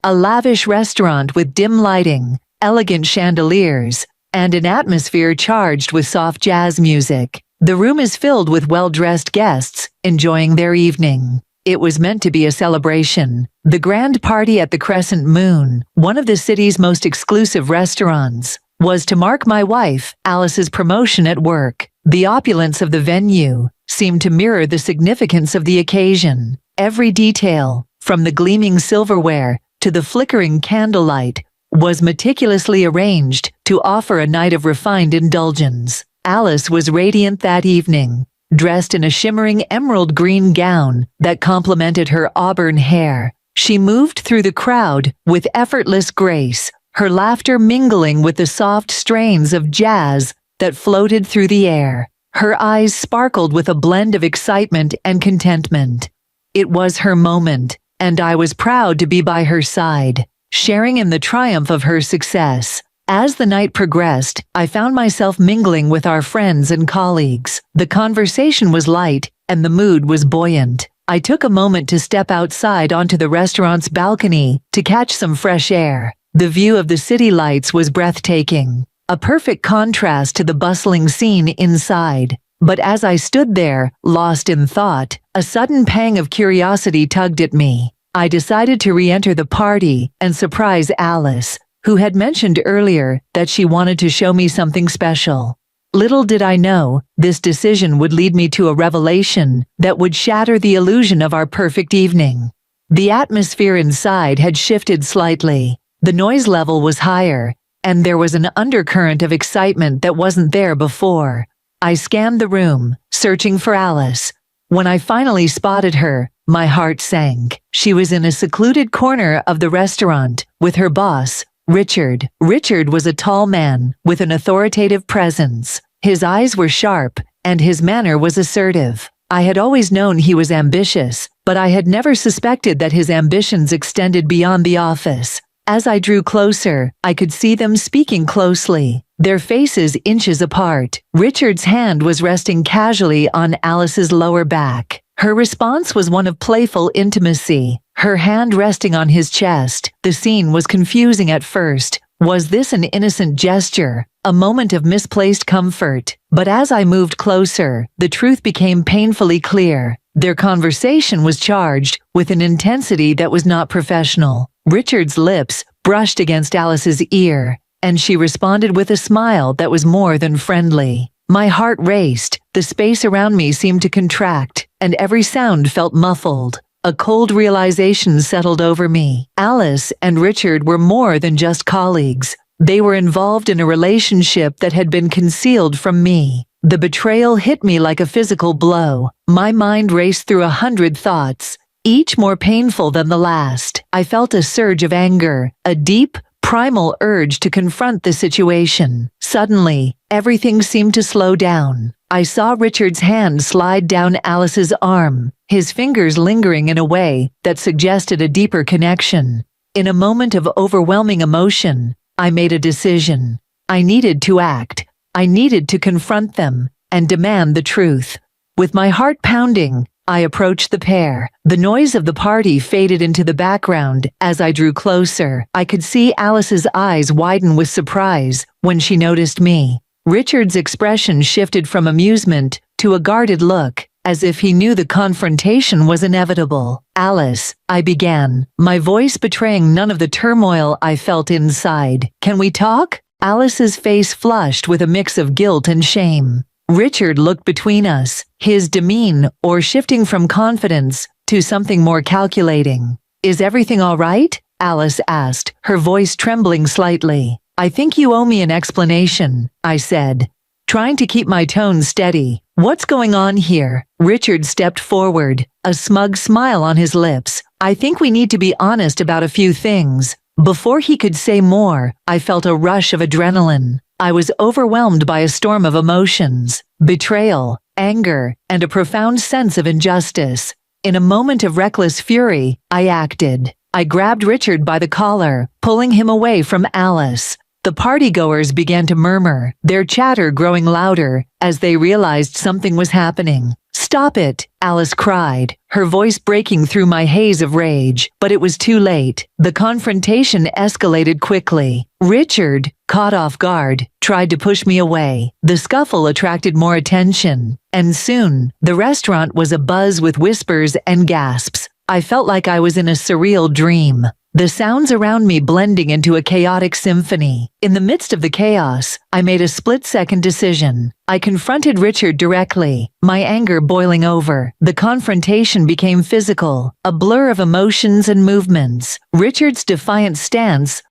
A lavish restaurant with dim lighting, elegant chandeliers, and an atmosphere charged with soft jazz music. The room is filled with well-dressed guests, enjoying their evening. It was meant to be a celebration. The grand party at the Crescent Moon, one of the city's most exclusive restaurants, was to mark my wife, Alice's promotion at work. The opulence of the venue seemed to mirror the significance of the occasion. Every detail, from the gleaming silverware to the flickering candlelight, was meticulously arranged to offer a night of refined indulgence. Alice was radiant that evening, dressed in a shimmering emerald green gown that complemented her auburn hair. She moved through the crowd with effortless grace, her laughter mingling with the soft strains of jazz that floated through the air. Her eyes sparkled with a blend of excitement and contentment. It was her moment, and I was proud to be by her side, sharing in the triumph of her success. As the night progressed, I found myself mingling with our friends and colleagues. The conversation was light, and the mood was buoyant. I took a moment to step outside onto the restaurant's balcony to catch some fresh air. The view of the city lights was breathtaking, a perfect contrast to the bustling scene inside. But as I stood there, lost in thought, a sudden pang of curiosity tugged at me. I decided to re-enter the party and surprise Alice, who had mentioned earlier that she wanted to show me something special. Little did I know, this decision would lead me to a revelation that would shatter the illusion of our perfect evening. The atmosphere inside had shifted slightly. The noise level was higher, and there was an undercurrent of excitement that wasn't there before. I scanned the room, searching for Alice. When I finally spotted her, my heart sank. She was in a secluded corner of the restaurant, with her boss, Richard. Richard was a tall man, with an authoritative presence. His eyes were sharp, and his manner was assertive. I had always known he was ambitious, but I had never suspected that his ambitions extended beyond the office. As I drew closer, I could see them speaking closely, their faces inches apart. Richard's hand was resting casually on Alice's lower back. Her response was one of playful intimacy, her hand resting on his chest. The scene was confusing at first. Was this an innocent gesture, a moment of misplaced comfort? But as I moved closer, the truth became painfully clear. Their conversation was charged with an intensity that was not professional. Richard's lips brushed against Alice's ear, and she responded with a smile that was more than friendly. My heart raced, the space around me seemed to contract, and every sound felt muffled. A cold realization settled over me. Alice and Richard were more than just colleagues. They were involved in a relationship that had been concealed from me. The betrayal hit me like a physical blow. My mind raced through 100 thoughts, each more painful than the last. I felt a surge of anger, a deep, primal urge to confront the situation. Suddenly, everything seemed to slow down. I saw Richard's hand slide down Alice's arm, his fingers lingering in a way that suggested a deeper connection. In a moment of overwhelming emotion, I made a decision. I needed to act. I needed to confront them and demand the truth. With my heart pounding, I approached the pair. The noise of the party faded into the background as I drew closer. I could see Alice's eyes widen with surprise when she noticed me. Richard's expression shifted from amusement to a guarded look, as if he knew the confrontation was inevitable. "Alice," I began, my voice betraying none of the turmoil I felt inside. "Can we talk?" Alice's face flushed with a mix of guilt and shame. Richard looked between us, his demeanor shifting from confidence to something more calculating. "Is everything all right?" Alice asked, her voice trembling slightly. "I think you owe me an explanation," I said, trying to keep my tone steady. "What's going on here?" Richard stepped forward, a smug smile on his lips. "I think we need to be honest about a few things." Before he could say more, I felt a rush of adrenaline. I was overwhelmed by a storm of emotions, betrayal, anger, and a profound sense of injustice. In a moment of reckless fury, I acted. I grabbed Richard by the collar, pulling him away from Alice. The partygoers began to murmur, their chatter growing louder as they realized something was happening. "Stop it!" Alice cried, her voice breaking through my haze of rage. But it was too late. The confrontation escalated quickly. Richard, caught off guard, tried to push me away. The scuffle attracted more attention, and soon, the restaurant was abuzz with whispers and gasps. I felt like I was in a surreal dream, the sounds around me blending into a chaotic symphony. In the midst of the chaos, I made a split-second decision. I confronted Richard directly, my anger boiling over. The confrontation became physical, a blur of emotions and movements. Richard's defiant stance